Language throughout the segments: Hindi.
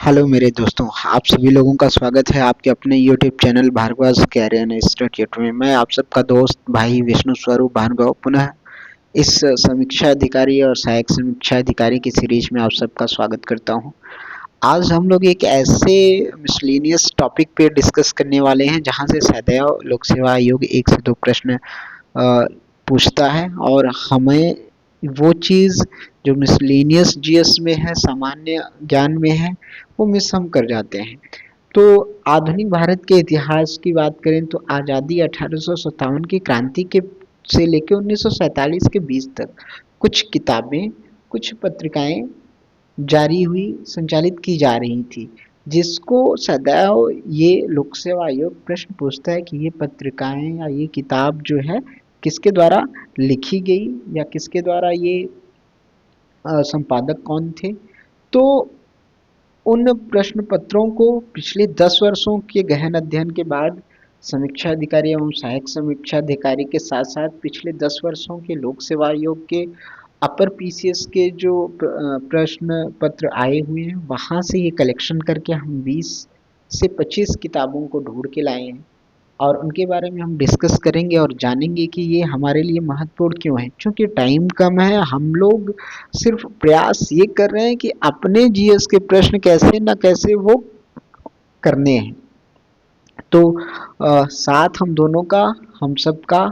हेलो मेरे दोस्तों, आप सभी लोगों का स्वागत है आपके अपने YouTube channel Bhargav career institute में। मैं आप सबका दोस्त भाई विष्णु स्वरूप भार्गव पुनः इस समीक्षा अधिकारी और सहायक समीक्षा अधिकारी की सीरीज में आप सबका स्वागत करता हूं। आज हम लोग एक ऐसे मिसलेनियस टॉपिक पे डिस्कस करने वाले हैं जहां से सदैव लोक सेवा आयोग 1 से 2 प्रश्न पूछता है और हमें वो चीज़ जो मिसलेनियस जीएस में है, सामान्य ज्ञान में है, वो मिस हम कर जाते हैं। तो आधुनिक भारत के इतिहास की बात करें तो आज़ादी 1857 की क्रांति के से लेकर 1947 के बीच तक कुछ किताबें, कुछ पत्रिकाएं जारी हुई, संचालित की जा रही थी, जिसको सदैव ये लोक सेवा आयोग प्रश्न पूछता है कि ये पत्रिकाएं या ये किताब जो है किसके द्वारा लिखी गई या किसके द्वारा ये संपादक कौन थे। तो उन प्रश्न पत्रों को पिछले 10 वर्षों के गहन अध्ययन के बाद समीक्षा अधिकारी एवं सहायक समीक्षा अधिकारी के साथ साथ पिछले 10 वर्षों के लोक सेवा आयोग के अपर पीसीएस के जो प्रश्न पत्र आए हुए हैं वहाँ से ये कलेक्शन करके हम 20 से 25 किताबों को ढूंढ के लाए हैं और उनके बारे में हम डिस्कस करेंगे और जानेंगे कि ये हमारे लिए महत्वपूर्ण क्यों है। क्योंकि टाइम कम है, हम लोग सिर्फ प्रयास ये कर रहे हैं कि अपने जीएस के प्रश्न कैसे न कैसे वो करने हैं। तो साथ हम दोनों का, हम सबका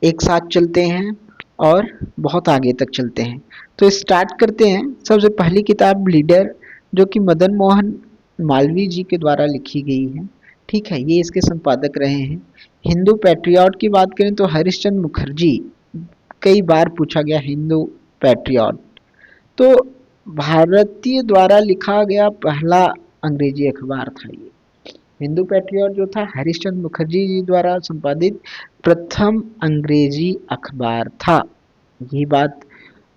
एक साथ चलते हैं और बहुत आगे तक चलते हैं। तो स्टार्ट करते हैं। सबसे पहली किताब लीडर, जो कि मदन मोहन मालवीय जी के द्वारा लिखी गई है। ठीक है, ये इसके संपादक रहे हैं। हिंदू पैट्रियट की बात करें तो हरिश्चंद्र मुखर्जी, कई बार पूछा गया हिंदू पैट्रियट। तो भारतीय द्वारा लिखा गया पहला अंग्रेजी अखबार था ये। हिंदू पैट्रियट जो था हरिश्चंद्र मुखर्जी जी द्वारा संपादित प्रथम अंग्रेजी अखबार था। ये बात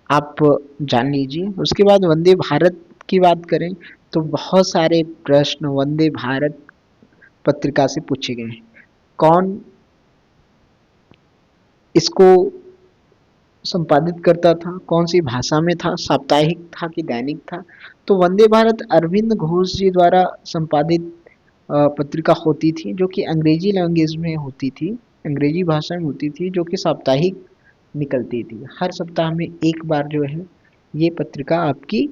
आप जान लीजिए। उसके बाद वंदे भारत की बात करें तो बहुत सारे प्रश्न वंदे भारत पत्रिका से पूछे गए हैं। कौन इसको संपादित करता था, कौन सी भाषा में था, साप्ताहिक था कि दैनिक था। तो वंदे भारत अरविंद घोष जी द्वारा संपादित पत्रिका होती थी, जो कि अंग्रेजी लैंग्वेज में होती थी, अंग्रेजी भाषा में होती थी, जो कि साप्ताहिक निकलती थी। हर सप्ताह में एक बार जो है ये पत्रिका आपकी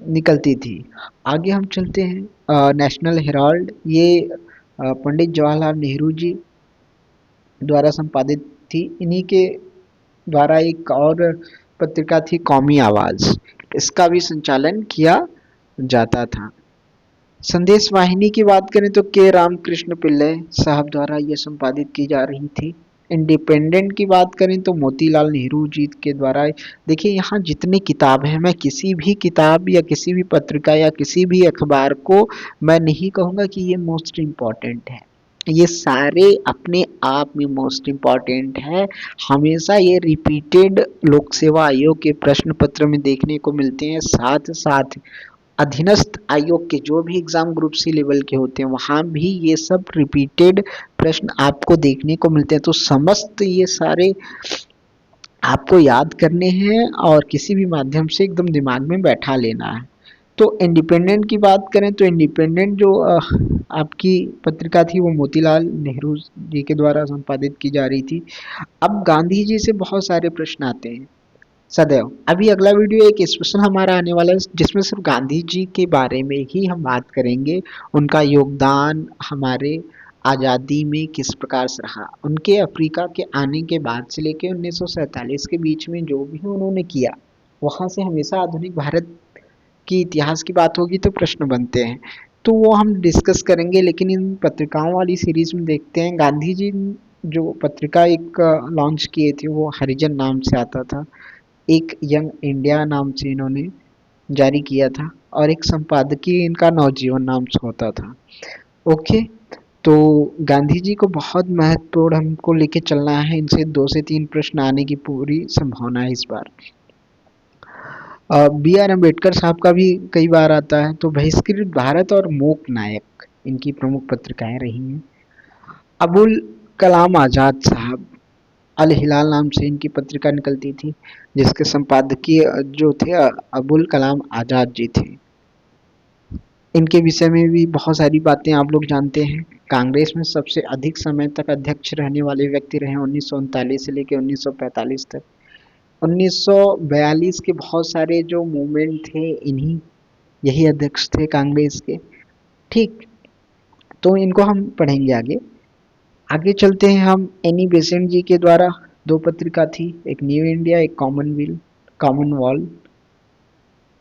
निकलती थी। आगे हम चलते हैं। नेशनल हेराल्ड, ये पंडित जवाहरलाल नेहरू जी द्वारा संपादित थी। इन्हीं के द्वारा एक और पत्रिका थी कौमी आवाज, इसका भी संचालन किया जाता था। संदेश वाहिनी की बात करें तो के रामकृष्ण पिल्लई साहब द्वारा ये संपादित की जा रही थी। इंडिपेंडेंट की बात करें तो मोतीलाल नेहरू जी के द्वारा। देखिए यहाँ जितनी किताब है, मैं किसी भी किताब या किसी भी पत्रिका या किसी भी अखबार को मैं नहीं कहूँगा कि ये मोस्ट इम्पॉर्टेंट है। ये सारे अपने आप में मोस्ट इम्पॉर्टेंट है। हमेशा ये रिपीटेड लोक सेवा आयोग के प्रश्न पत्र में देखने को मिलते हैं। साथ साथ अधीनस्थ आयोग के जो भी एग्जाम ग्रुप सी लेवल के होते हैं वहाँ भी ये सब रिपीटेड प्रश्न आपको देखने को मिलते हैं। तो समस्त ये सारे आपको याद करने हैं और किसी भी माध्यम से एकदम दिमाग में बैठा लेना है। तो इंडिपेंडेंट की बात करें तो इंडिपेंडेंट जो आपकी पत्रिका थी वो मोतीलाल नेहरू जी के द्वारा संपादित की जा रही थी। अब गांधी जी से बहुत सारे प्रश्न आते हैं सदैव। अभी अगला वीडियो एक स्पेशल हमारा आने वाला है जिसमें सिर्फ गांधी जी के बारे में ही हम बात करेंगे, उनका योगदान हमारे आज़ादी में किस प्रकार से रहा, उनके अफ्रीका के आने के बाद से लेकर 1947 के बीच में जो भी उन्होंने किया, वहाँ से हमेशा आधुनिक भारत की इतिहास की बात होगी तो प्रश्न बनते हैं। तो वो हम डिस्कस करेंगे, लेकिन इन पत्रिकाओं वाली सीरीज में देखते हैं। गांधी जी जो पत्रिका एक लॉन्च किए थे वो हरिजन नाम से आता था, एक यंग इंडिया नाम से इन्होंने जारी किया था और एक संपादकीय इनका नवजीवन नाम से होता था। ओके, तो गांधी जी को बहुत महत्वपूर्ण हमको लेके चलना है। इनसे 2 से 3 प्रश्न आने की पूरी संभावना है इस बार। बी आर अम्बेडकर साहब का भी कई बार आता है। तो बहिष्कृत भारत और मूक नायक इनकी प्रमुख पत्रिकाएं रही हैं। अबुल कलाम आज़ाद साहब, अल हिलाल नाम से इनकी पत्रिका निकलती थी, जिसके संपादकीय जो थे अबुल कलाम आज़ाद जी थे। इनके विषय में भी बहुत सारी बातें आप लोग जानते हैं। कांग्रेस में सबसे अधिक समय तक अध्यक्ष रहने वाले व्यक्ति रहे 1939 से लेकर 1945 तक। 1942 के बहुत सारे जो मूवमेंट थे इन्हीं यही अध्यक्ष थे कांग्रेस के। ठीक, तो इनको हम पढ़ेंगे आगे। आगे चलते हैं हम। एनी बेसेंट जी के द्वारा दो पत्रिका थी, एक न्यू इंडिया, एक कॉमनवेल्थ।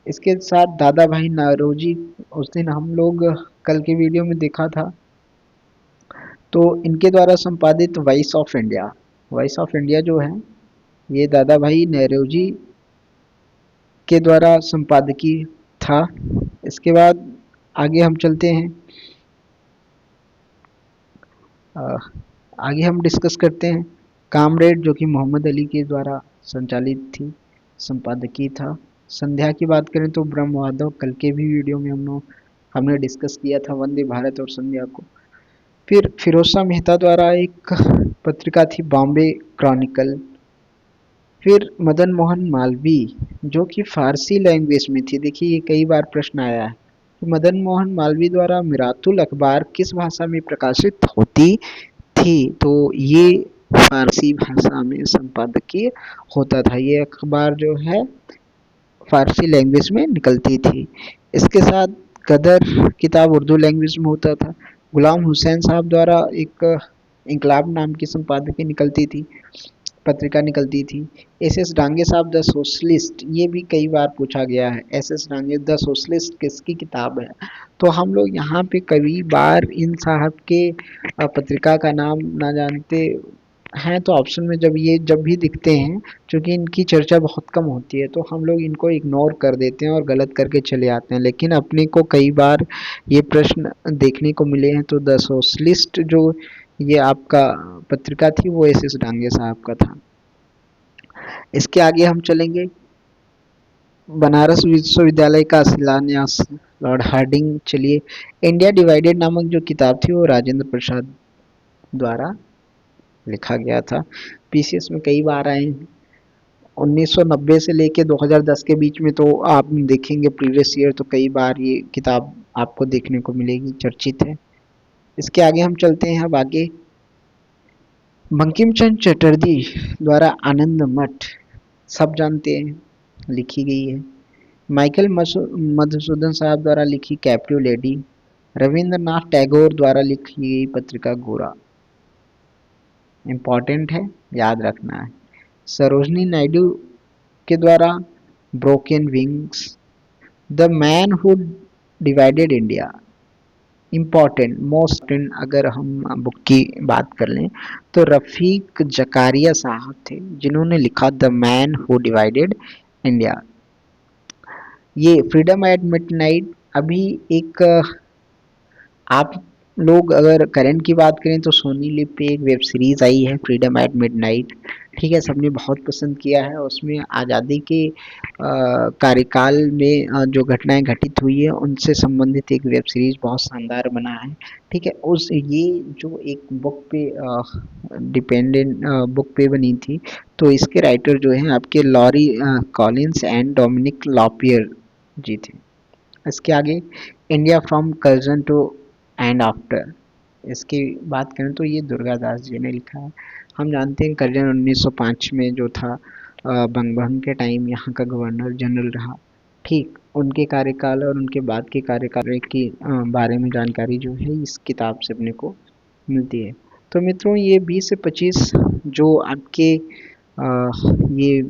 इसके साथ दादा भाई नौरोजी, उस दिन हम लोग कल के वीडियो में देखा था, तो इनके द्वारा संपादित वॉइस ऑफ इंडिया जो है ये दादा भाई नौरोजी के द्वारा संपादकीय था। इसके बाद आगे हम चलते हैं। आगे हम डिस्कस करते हैं कामरेड, जो कि मोहम्मद अली के द्वारा संचालित थी, संपादकीय था। संध्या की बात करें तो ब्रह्म यादव, कल के भी वीडियो में हमने डिस्कस किया था वंदे भारत और संध्या को। फिर फिरोज शाह मेहता द्वारा एक पत्रिका थी बॉम्बे क्रॉनिकल। फिर मदन मोहन मालवीय, जो कि फारसी लैंग्वेज में थी। देखिए ये कई बार प्रश्न आया है कि मदन मोहन मालवीय द्वारा मिरातुल अखबार किस भाषा में प्रकाशित होती थी, तो ये फारसी भाषा में संपादकीय होता था। ये अखबार जो है फारसी लैंग्वेज में निकलती थी। इसके साथ कदर किताब उर्दू लैंग्वेज में होता था। गुलाम हुसैन साहब द्वारा एक इंकलाब नाम की संपादकीय निकलती थी, पत्रिका निकलती थी। एस एस डांगे साहब द सोशलिस्ट, ये भी कई बार पूछा गया है, S S Dange the socialist किसकी किताब है। तो हम लोग यहाँ पे कई बार इन साहब के पत्रिका का नाम ना जानते हैं, तो ऑप्शन में जब भी दिखते हैं, क्योंकि इनकी चर्चा बहुत कम होती है, तो हम लोग इनको इग्नोर कर देते हैं और गलत करके चले आते हैं। लेकिन अपने को कई बार ये प्रश्न देखने को मिले हैं। तो द सोशलिस्ट जो ये आपका पत्रिका थी वो एस एस डांगे साहब का था। इसके आगे हम चलेंगे। बनारस विश्वविद्यालय का शिलान्यास लॉर्ड हार्डिंग। चलिए, इंडिया डिवाइडेड नामक जो किताब थी वो राजेंद्र प्रसाद द्वारा लिखा गया था। पीसीएस में कई बार आए हैं। 1990 से लेके 2010 के बीच में तो आप देखेंगे प्रीवियस ईयर, तो कई बार ये किताब आपको देखने को मिलेगी, चर्चित है। इसके आगे हम चलते हैं। अब आगे बंकिम चंद्र चटर्जी द्वारा आनंद मठ, सब जानते हैं, लिखी गई है। माइकल मधुसूदन साहब द्वारा लिखी कैप्टिव लेडी। रविंद्रनाथ टैगोर द्वारा लिखी गई पत्रिका गोरा, इम्पॉर्टेंट है, याद रखना है। सरोजनी नायडू के द्वारा broken wings. The man who divided India, important, most important. अगर हम बुक की बात कर लें तो रफीक जकारिया साहब थे जिन्होंने लिखा the man who divided India. ये फ्रीडम एट मिडनाइट, अभी एक आप लोग अगर करंट की बात करें तो सोनी लिव पे एक वेब सीरीज आई है फ्रीडम एट मिडनाइट, ठीक है, सबने बहुत पसंद किया है। उसमें आज़ादी के कार्यकाल में जो घटनाएं घटित हुई है उनसे संबंधित एक वेब सीरीज बहुत शानदार बना है, ठीक है। उस ये जो एक बुक पे डिपेंडेंट बुक पे बनी थी, तो इसके राइटर जो हैं आपके Larry Collins and Dominique Lapierre ji थे। इसके आगे India from Curzon to and after, इसकी बात करें तो ये दुर्गादास जी ने लिखा है। हम जानते हैं कर्जन 1905 में जो था बंगभंग के टाइम यहाँ का गवर्नर जनरल रहा, ठीक, उनके कार्यकाल और उनके बाद के कार्यकाल के बारे में जानकारी जो है इस किताब से अपने को मिलती है। तो मित्रों ये 20 से 25 जो आपके ये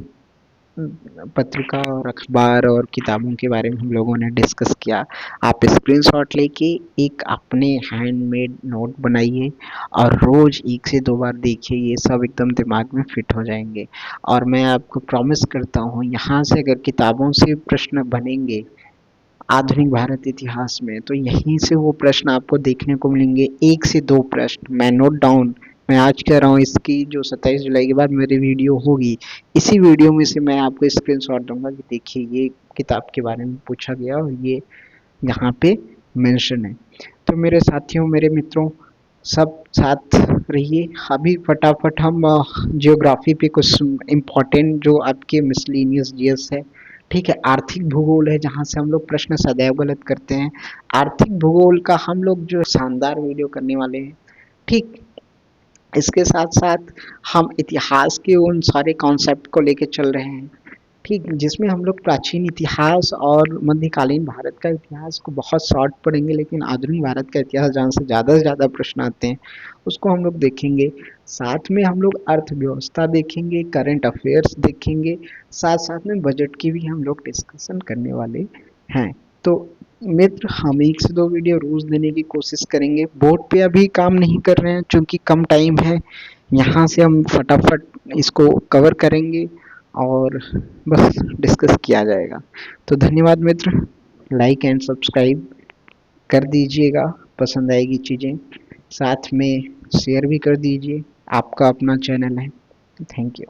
पत्रिका और अखबार और किताबों के बारे में हम लोगों ने डिस्कस किया। आप स्क्रीनशॉट लेके एक अपने हैंडमेड नोट बनाइए और रोज 1 से 2 बार देखिए, ये सब एकदम दिमाग में फिट हो जाएंगे। और मैं आपको प्रॉमिस करता हूँ यहाँ से अगर किताबों से प्रश्न बनेंगे आधुनिक भारत इतिहास में, तो यहीं से वो प्रश्न आपको देखने को मिलेंगे। 1 से 2 प्रश्न मैं नोट डाउन, मैं आज कह रहा हूँ, इसकी जो 27 जुलाई के बाद मेरी वीडियो होगी, इसी वीडियो में से मैं आपको स्क्रीनशॉट दूंगा कि देखिए ये किताब के बारे में पूछा गया और ये यहाँ पे मेंशन है। तो मेरे साथियों, मेरे मित्रों, सब साथ रहिए। अभी फटाफट हम जियोग्राफी पे कुछ इम्पोर्टेंट जो आपके मिसलेनियस जीएस है ठीक है। आर्थिक भूगोल है जहाँ से हम लोग प्रश्न सदैव गलत करते हैं। आर्थिक भूगोल का हम लोग जो शानदार वीडियो करने वाले हैं। ठीक। इसके साथ साथ हम इतिहास के उन सारे कॉन्सेप्ट को लेके चल रहे हैं। ठीक, जिसमें हम लोग प्राचीन इतिहास और मध्यकालीन भारत का इतिहास को बहुत शॉर्ट पढ़ेंगे, लेकिन आधुनिक भारत का इतिहास जहाँ से ज़्यादा प्रश्न आते हैं उसको हम लोग देखेंगे। साथ में हम लोग अर्थव्यवस्था देखेंगे, करंट अफेयर्स देखेंगे, साथ साथ में बजट की भी हम लोग डिस्कशन करने वाले हैं। तो मित्र, हम 1 से 2 वीडियो रोज देने की कोशिश करेंगे। बोर्ड पे अभी काम नहीं कर रहे हैं क्योंकि कम टाइम है। यहाँ से हम फटाफट इसको कवर करेंगे और बस डिस्कस किया जाएगा। तो धन्यवाद मित्र, लाइक एंड सब्सक्राइब कर दीजिएगा, पसंद आएगी चीज़ें, साथ में शेयर भी कर दीजिए। आपका अपना चैनल है। Thank you.